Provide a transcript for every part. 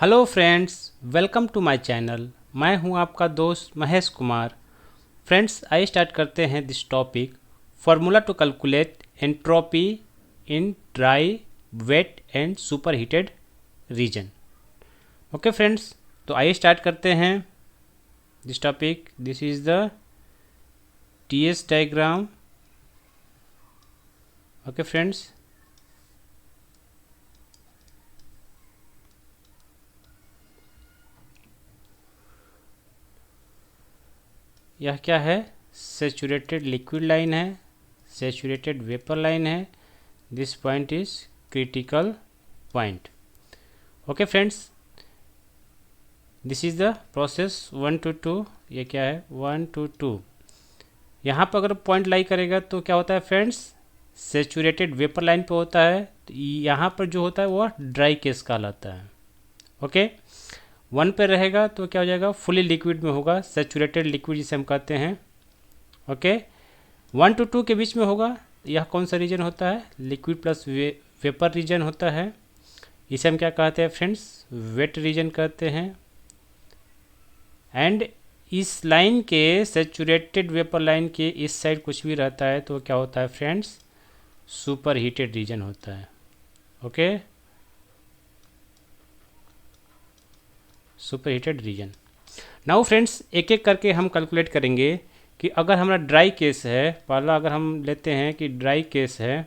Hello friends, welcome to my channel. मैं हूं आपका दोस्त महेश कुमार। फ्रेंड्स, आइए स्टार्ट करते हैं this topic, formula to calculate entropy in dry, wet and superheated region. Okay friends, तो आइए स्टार्ट करते हैं this topic. This is the TS diagram. Okay friends, यह क्या है? सैचुरेटेड लिक्विड लाइन है, सैचुरेटेड वेपर लाइन है। This point is critical point. Okay friends, this is the process 1 to 2। ये क्या है? 1 to 2। यहाँ पर अगर पॉइंट लाई करेगा तो क्या होता है फ्रेंड्स? सैचुरेटेड वेपर लाइन पे होता है, तो यहाँ पर जो होता है वह ड्राई केस कहलाता है। ओके, 1 पे रहेगा तो क्या हो जाएगा? फुली लिक्विड में होगा, सैचुरेटेड लिक्विड जिसे हम कहते हैं। ओके, 1 to 2 के बीच में होगा। यह कौन सा रीजन होता है? लिक्विड प्लस वेपर रीजन होता है। इसे हम क्या कहते हैं फ्रेंड्स? वेट रीजन कहते हैं। एंड इस लाइन के, सैचुरेटेड वेपर लाइन के इस साइड कुछ भी रहता है तो क्या होता है फ्रेंड्स? सुपर हीटेड रीजन होता है। Okay, superheated region. Now friends, एक एक करके हम कैलकुलेट करेंगे कि अगर हमारा ड्राई केस है, पहला अगर हम लेते हैं कि ड्राई केस है,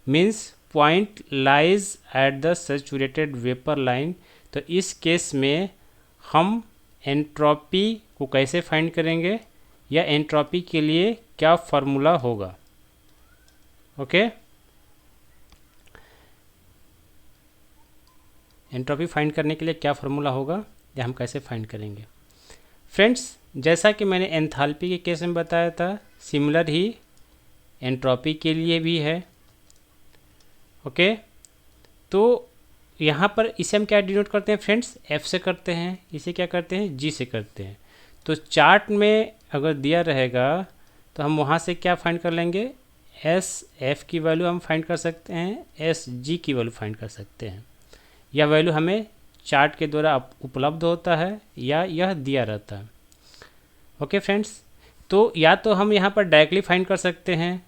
means point lies at the saturated vapour line, तो इस केस में हम एंट्रोपी को कैसे फाइंड करेंगे या एंट्रोपी के लिए क्या फार्मूला होगा? ओके, एंट्रोपी फाइंड करने के लिए क्या फार्मूला होगा या हम कैसे फाइंड करेंगे? फ्रेंड्स, जैसा कि मैंने एंथैल्पी के केस में बताया था, सिमिलर ही एंट्रोपी के लिए भी है। ओके, तो यहाँ पर इसे हम क्या डिनोट करते हैं फ्रेंड्स? एफ से करते हैं। इसे क्या करते हैं? जी से करते हैं। तो चार्ट में अगर दिया रहेगा तो हम वहाँ से क्या फाइंड कर लेंगे? एस एफ की वैल्यू हम फाइंड कर सकते हैं, एस जी की वैल्यू फाइंड कर सकते हैं। यह वैल्यू हमें चार्ट के द्वारा उपलब्ध होता है या यह दिया रहता है। ओके फ्रेंड्स, तो या तो हम यहाँ पर डायरेक्टली फाइंड कर सकते हैं,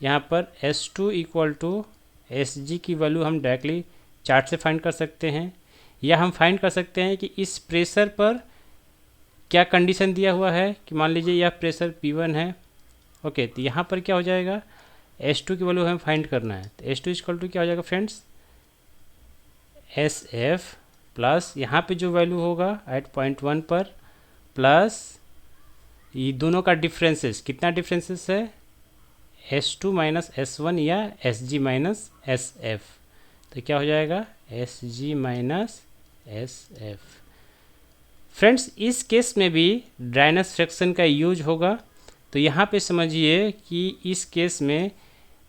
यहाँ पर S2 इक्वल टू एस जी की वैल्यू हम डायरेक्टली चार्ट से फाइंड कर सकते हैं, या हम फाइंड कर सकते हैं कि इस प्रेशर पर क्या कंडीशन दिया हुआ है कि मान लीजिए यह प्रेशर P1 है। ओके, तो यहाँ पर क्या हो जाएगा? S2 की वैल्यू हमें फाइंड करना है, तो S2 इक्वल टू क्या हो जाएगा फ्रेंड्स? SF प्लस यहाँ पे जो वैल्यू होगा एट पॉइंट 1 पर, प्लस ये दोनों का डिफरेंसेस, कितना डिफरेंसेस है? S2 माइनस S1 या SG माइनस SF। तो क्या हो जाएगा? SG minus SF। फ्रेंड्स, इस केस में भी ड्राइनेस फ्रैक्शन का यूज होगा। तो यहाँ पे समझिए कि इस केस में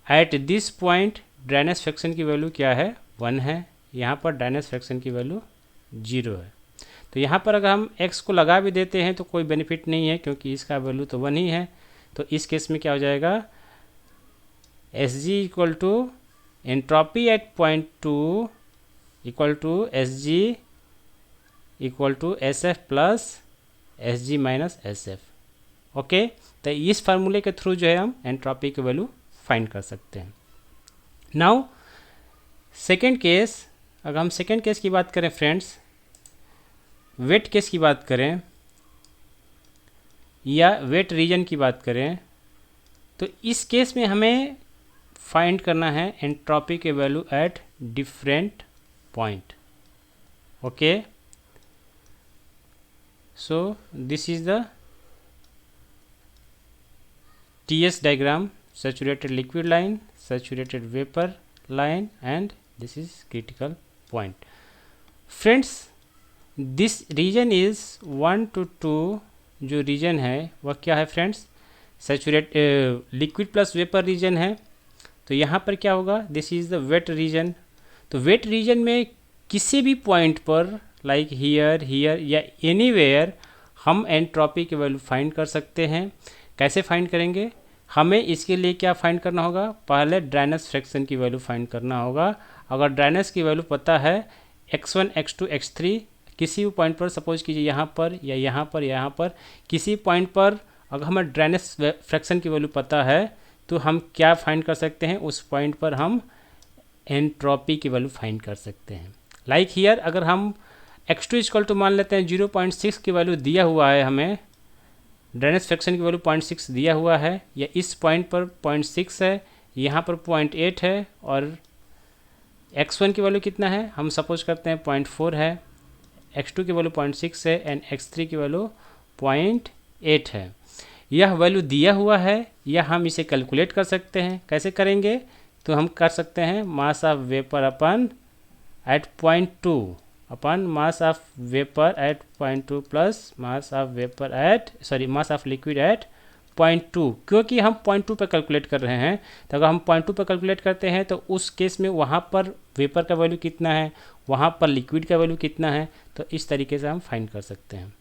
at this point dryness fraction की वैल्यू क्या है? 1 है। यहाँ पर ड्राइनेस फ्रैक्शन की वैल्यू 0 है। तो यहाँ पर अगर हम x को लगा भी देते हैं तो कोई बेनिफिट नहीं है, क्योंकि इसका वैल्यू तो 1 ही है। तो इस केस में क्या हो जाएगा? S G equal to entropy at point 2 equal to S G equal to S F plus S G minus S F. Okay, तो इस फार्मूले के थ्रू जो है हम एंट्रोपी की वैल्यू फाइंड कर सकते हैं। नाउ सेकेंड केस, अगर हम सेकेंड केस की बात करें फ्रेंड्स, वेट केस की बात करें या वेट रीजन की बात करें, तो इस केस में हमें फाइंड करना है एंट्रोपी के value at different point. Okay, so this is the TS diagram, saturated liquid line, saturated vapour line, and this is critical point. Friends, this region is 1 to 2। जो रीजन है वह क्या है friends? Saturate liquid plus vapour region है। तो यहाँ पर क्या होगा? This is the wet region. तो वेट रीजन में किसी भी पॉइंट पर, लाइक हियर, हियर या एनीवेयर, हम एंट्रोपी की वैल्यू फाइंड कर सकते हैं। कैसे फाइंड करेंगे? हमें इसके लिए क्या फाइंड करना होगा? पहले ड्राइनेस फ्रैक्शन की वैल्यू फाइंड करना होगा। अगर ड्राइनेस की वैल्यू पता है, x1 x2 x3 किसी भी पॉइंट पर, सपोज कीजिए यहाँ पर या यहाँ पर, यहाँ पर किसी पॉइंट पर अगर हमें ड्राइनेस फ्रैक्शन की वैल्यू पता है तो हम क्या फाइंड कर सकते हैं, उस पॉइंट पर हम एंट्रोपी की वैल्यू फाइंड कर सकते हैं। लाइक हियर अगर हम x2 इक्वल टू मान लेते हैं 0.6 की वैल्यू दिया हुआ है, हमें ड्राइनेस फ्रैक्शन की वैल्यू 0.6 दिया हुआ है, या इस पॉइंट पर 0.6 है, यहाँ पर 0.8 है, और x1 की वैल्यू कितना है, हम सपोज करते हैं 0.4 है, x2 की वैल्यू 0.6 है एंड x3 की वैल्यू 0.8 है। यह वैल्यू दिया हुआ है, या हम इसे कैलकुलेट कर सकते हैं। कैसे करेंगे, तो हम कर सकते हैं मास ऑफ वेपर अपन एट 0.2 अपन mass of vapour at 0.2 plus mass of vapour at mass of liquid at 0.2, क्योंकि हम 0.2 पर कैलकुलेट कर रहे हैं। तो अगर हम 0.2 पर कैलकुलेट करते हैं तो उस केस में वहाँ पर वेपर का वैल्यू कितना है, वहाँ पर लिक्विड का वैल्यू कितना है, तो इस तरीके से हम फाइंड कर सकते हैं।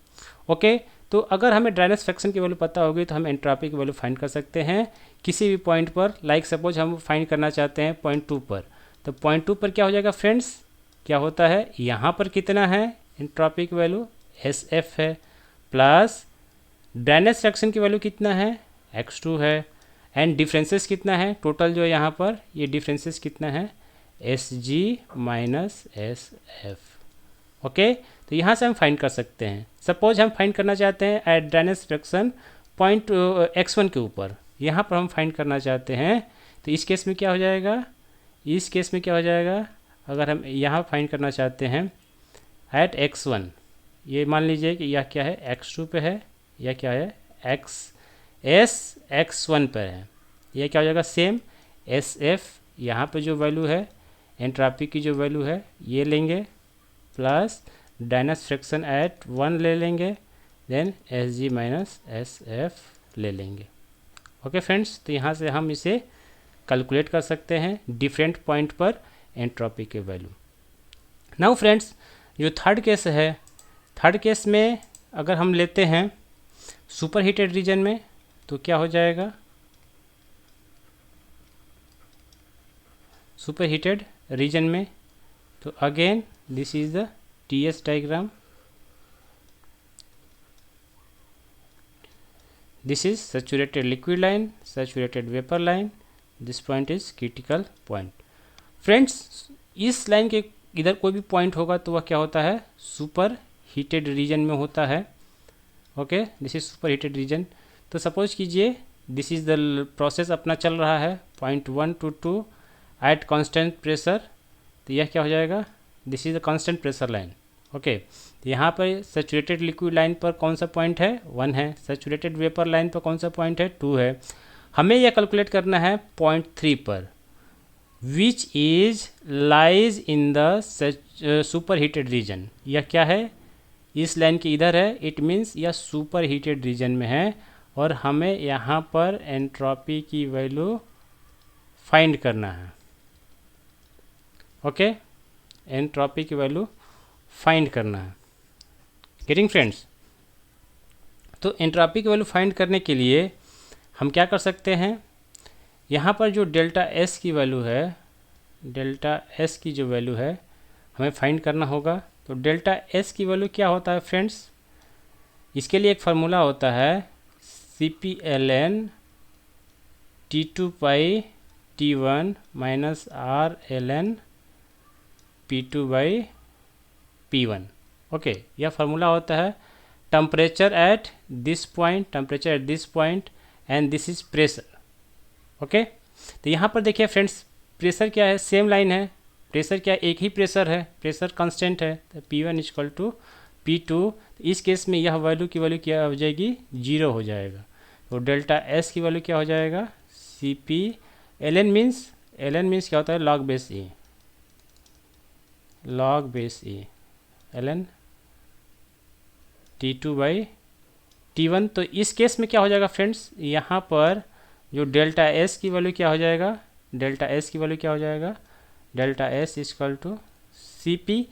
ओके, तो अगर हमें ड्राइनेस फ्रैक्शन की वैल्यू पता होगी तो हम एंट्रोपी की वैल्यू फाइंड कर सकते हैं किसी भी पॉइंट पर। लाइक सपोज हम फाइंड करना चाहते हैं 0.2 पर, तो 0.2 पर क्या हो जाएगा फ्रेंड्स, क्या होता है, यहाँ पर कितना है एंट्रोपी की वैल्यू SF है, प्लस ड्राइनेस फ्रैक्शन की वैल्यू कितना है x2 है, एंड डिफरेंसेस कितना है टोटल जो है यहाँ पर, ये डिफरेंसेस कितना है SG माइनस SF। ओके, तो यहाँ से हम फाइंड कर सकते हैं। सपोज हम फाइंड करना चाहते हैं eight dryness fraction point x1 के ऊपर, यहाँ पर हम फाइंड करना चाहते हैं, तो इस केस में क्या हो जाएगा, इस केस में क्या हो जाएगा, अगर हम यहाँ फाइंड करना चाहते हैं एट x1, ये मान लीजिए कि यह क्या है x2 पे है, यह क्या है x1 पर है, यह क्या हो जाएगा सेम SF, यहाँ पे जो वैल्यू है एंट्रोपी की जो वैल्यू है ये लेंगे, प्लस ड्राइनेस फ्रैक्शन एट 1 ले लेंगे, देन SG माइनस SF ले लेंगे। ओके फ्रेंड्स, तो यहाँ से हम इसे कैलकुलेट कर सकते हैं डिफरेंट पॉइंट पर एंट्रोपी के वैल्यू। नाउ फ्रेंड्स, जो थर्ड केस है, थर्ड केस में अगर हम लेते हैं सुपर हीटेड रीजन में, तो क्या हो जाएगा, सुपर हीटेड रीजन में, तो again this is the TS diagram, this is saturated liquid line, saturated vapor line, this point is critical point। Friends, इस लाइन के इधर कोई भी पॉइंट होगा तो वह क्या होता है सुपर हीटेड रीजन में होता है। Okay, this is superheated region. तो सपोज कीजिए दिस इज द प्रोसेस अपना चल रहा है 0.1 to 2 एट कांस्टेंट प्रेशर, तो यह क्या हो जाएगा, this is the constant pressure line. Okay, तो यहाँ पर सैचुरेटेड लिक्विड लाइन पर कौन सा पॉइंट है 1 है, सैचुरेटेड वेपर लाइन पर कौन सा पॉइंट है 2 है। हमें यह कैलकुलेट करना है 0.3 पर, which is lies in the superheated region. यह क्या है, इस लाइन के इधर है, इट मीन्स यह सुपर हीटेड रीजन में है, और हमें यहाँ पर एंट्रोपी की वैल्यू फाइंड करना है। ओके, एंट्रोपी की वैल्यू फाइंड करना है। गेटिंग फ्रेंड्स, तो एंट्रोपी की वैल्यू फाइंड करने के लिए हम क्या कर सकते हैं, यहाँ पर जो डेल्टा S की वैल्यू है, डेल्टा S की जो वैल्यू है हमें फाइंड करना होगा। तो डेल्टा S की वैल्यू क्या होता है फ्रेंड्स, इसके लिए एक फार्मूला होता है CPln T2 by T1 minus Rln P2 by P1। Okay, यह फार्मूला होता है temperature at this point, temperature at this point, and this is pressure. Okay, तो यहाँ पर देखिए फ्रेंड्स, प्रेशर क्या है, सेम लाइन है, प्रेशर क्या एक ही प्रेशर है, प्रेशर कांस्टेंट है, तो P1 इक्वल टू P2। इस केस में यह वैल्यू की वैल्यू क्या हो जाएगी, 0 हो जाएगा। तो डेल्टा S की वैल्यू क्या हो जाएगा, CPln मीन्स क्या होता है log base E, log base E ln T2 by T1। तो इस केस में क्या हो जाएगा फ्रेंड्स, यहाँ पर जो डेल्टा S की वैल्यू क्या हो जाएगा, डेल्टा S की वैल्यू क्या हो जाएगा, delta S equal to CP,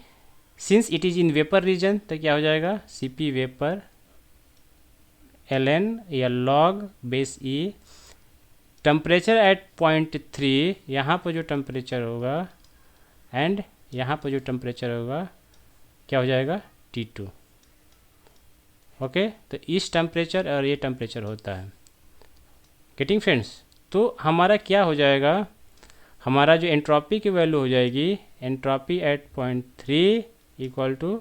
since it is in vapour region, तो क्या हो जाएगा CP वेपर ln या log base E, temperature at 0.3, यहाँ पर जो टेम्परेचर होगा, एंड यहाँ पर जो टेम्परेचर होगा क्या हो जाएगा T2। ओके, तो इस टेम्परेचर और ये टेम्परेचर होता है। Getting friends? तो हमारा क्या हो जाएगा, हमारा जो एंट्रोपी की वैल्यू हो जाएगी, entropy at point 3 equal to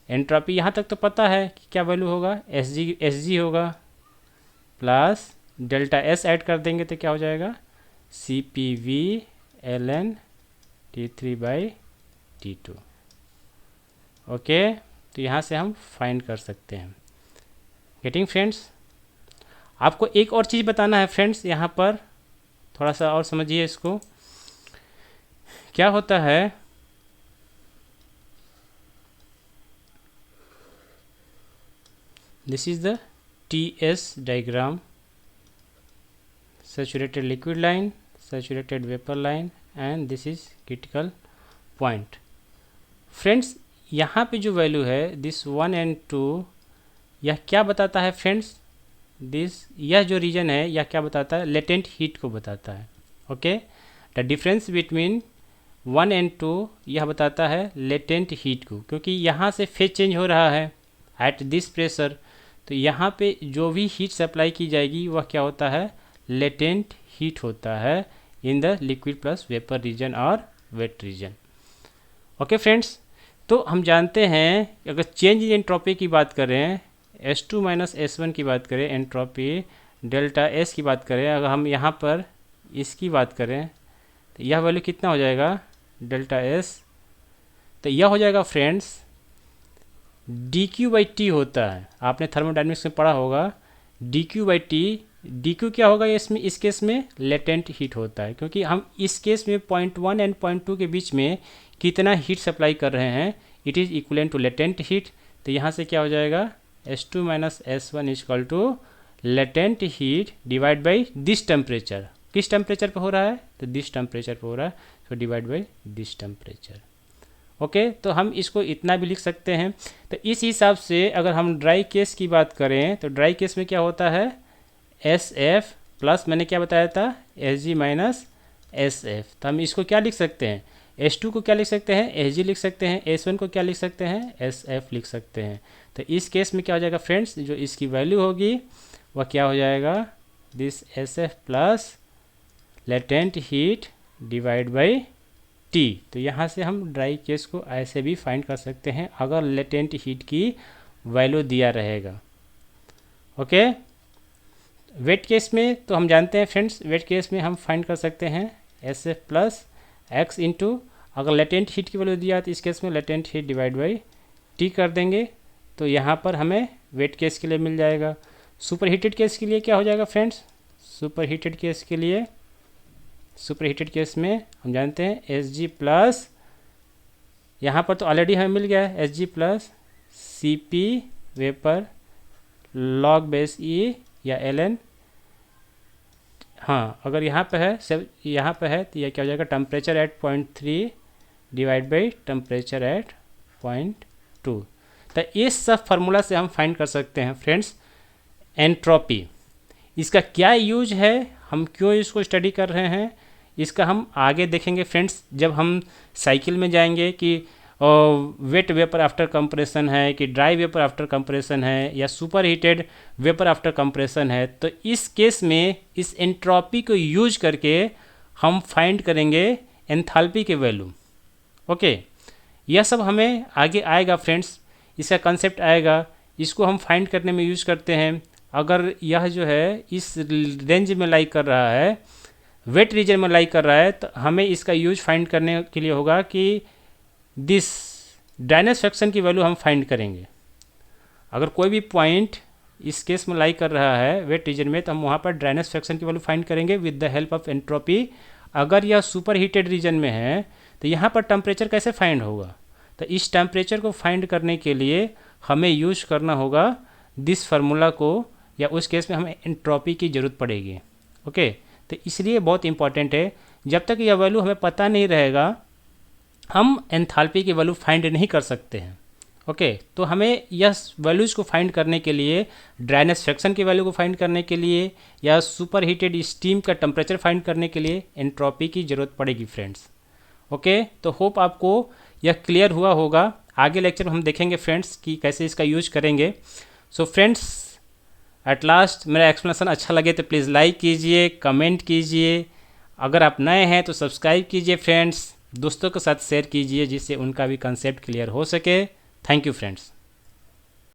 entropy, यहाँ तक तो पता है कि क्या वैल्यू होगा, एस जी होगा प्लस डेल्टा एस ऐड कर देंगे तो क्या हो जाएगा, C P V L N T3/T2। Okay, तो यहाँ से हम फाइंड कर सकते हैं। Getting friends? आपको एक और चीज़ बताना है फ्रेंड्स, यहाँ पर थोड़ा सा और समझिए इसको। क्या होता है, this is the TS diagram, saturated liquid line, saturated vapor line, and this is critical point। Friends, यहाँ पे जो वैल्यू है दिस 1 and 2, यह क्या बताता है फ्रेंड्स, यह जो रीजन है यह क्या बताता है, लेटेंट हीट को बताता है। Okay, the difference between 1 and 2 यह बताता है लेटेंट हीट को, क्योंकि यहाँ से फेज चेंज हो रहा है एट दिस प्रेशर, तो यहाँ पे जो भी हीट सप्लाई की जाएगी वह क्या होता है, लेटेंट हीट होता है in the liquid plus vapour region और वेट रीजन। ओके फ्रेंड्स, तो हम जानते हैं अगर चेंज इन एंट्रोपी की बात करें, S2 माइनस S1 की बात करें, एंट्रोपी डेल्टा S की बात करें, अगर हम यहाँ पर इसकी बात करें तो यह वैल्यू कितना हो जाएगा, डेल्टा S, तो यह हो जाएगा फ्रेंड्स dQ/T होता है, आपने थर्मोडायनेमिक्स में पढ़ा होगा dQ/T। dQ क्या होगा इसमें, इस केस में लेटेंट हीट होता है, क्योंकि हम इस केस में पॉइंट 1 एंड पॉइंट 2 के बीच में कितना हीट सप्लाई कर रहे हैं, it is equivalent to latent heat. तो यहाँ से क्या हो जाएगा, S2 minus S1 equal to latent heat divide by this temperature. किस टेम्परेचर पे हो रहा है, तो दिस टेम्परेचर पे हो रहा है, तो divide by this temperature. Okay, तो हम इसको इतना भी लिख सकते हैं। तो इस हिसाब से अगर हम ड्राई केस की बात करें तो ड्राई केस में क्या होता है, SF प्लस मैंने क्या बताया था, SG माइनस SF। तो हम इसको क्या लिख सकते हैं, S2 को क्या लिख सकते हैं, SG लिख सकते हैं, S1 को क्या लिख सकते हैं, SF लिख सकते हैं। तो इस केस में क्या हो जाएगा फ्रेंड्स, जो इसकी वैल्यू होगी वह क्या हो जाएगा, this SF plus latent heat divide by T। तो यहाँ से हम ड्राई केस को ऐसे भी फाइंड कर सकते हैं अगर लेटेंट हीट की वैल्यू दिया रहेगा। ओके, वेट केस में तो हम जानते हैं फ्रेंड्स, वेट केस में हम फाइंड कर सकते हैं SF प्लस X इंटू, अगर लेटेंट हीट की वैल्यू दिया तो इस केस में latent heat divide by T कर देंगे, तो यहाँ पर हमें वेट केस के लिए मिल जाएगा। सुपर हीटेड केस के लिए क्या हो जाएगा फ्रेंड्स, सुपर हीटेड केस के लिए, सुपर हीटेड केस में हम जानते हैं SG प्लस, यहाँ पर तो ऑलरेडी हमें मिल गया है SG plus CP vapour log base E या ln। हाँ, अगर यहाँ पे है, सब यहाँ पे है, तो यह क्या हो जाएगा, temperature at point 3 divide by temperature at point 2। तो इस सब फार्मूला से हम फाइंड कर सकते हैं फ्रेंड्स एंट्रोपी। इसका क्या यूज है, हम क्यों इसको स्टडी कर रहे हैं, इसका हम आगे देखेंगे फ्रेंड्स, जब हम साइकिल में जाएंगे कि वेट वेपर आफ्टर कंप्रेशन है कि ड्राई वेपर आफ्टर कंप्रेशन है या super heated vapour after compression है। तो इस केस में इस एंट्रोपी को यूज करके हम फाइंड करेंगे एंथैल्पी के वैल्यू। ओके, यह सब हमें आगे आएगा फ्रेंड्स, इसका कंसेप्ट आएगा, इसको हम फाइंड करने में यूज करते हैं। अगर यह जो है इस रेंज में लाई कर रहा है, वेट रीजन में लाई कर रहा है, तो हमें इसका यूज फाइंड करने के लिए होगा कि दिस ड्राइनेस फ्रैक्शन की वैल्यू हम फाइंड करेंगे। अगर कोई भी पॉइंट इस केस में लाई कर रहा है वेट रीजन में, तो हम वहाँ पर ड्राइनेस फ्रैक्शन की वैल्यू फाइंड करेंगे with the help of entropy. अगर यह सुपर हीटेड रीजन में है तो यहाँ पर टेम्परेचर कैसे फाइंड होगा, तो इस टेम्परेचर को फाइंड करने के लिए हमें यूज करना होगा दिस फार्मूला को, या उस केस में हमें एंट्रोपी की ज़रूरत पड़ेगी। ओके, तो इसलिए बहुत इंपॉर्टेंट है, जब तक यह वैल्यू हमें पता नहीं रहेगा हम एंथैल्पी की वैल्यू फाइंड नहीं कर सकते हैं। ओके, तो हमें यह वैल्यूज़ को फाइंड करने के लिए, ड्राइनेस फ्रैक्शन की वैल्यू को फाइंड करने के लिए या सुपर हीटेड स्टीम का टेम्परेचर फाइंड करने के लिए एंट्रोपी की ज़रूरत पड़ेगी फ्रेंड्स। ओके, तो होप आपको यह क्लियर हुआ होगा। आगे लेक्चर में हम देखेंगे फ्रेंड्स कि कैसे इसका यूज करेंगे। सो फ्रेंड्स, एट लास्ट मेरा एक्सप्लेनेशन अच्छा लगे तो प्लीज़ लाइक कीजिए, कमेंट कीजिए। अगर आप नए हैं तो सब्सक्राइब कीजिए फ्रेंड्स, दोस्तों के साथ शेयर कीजिए जिससे उनका भी कंसेप्ट क्लियर हो सके। Thank you friends.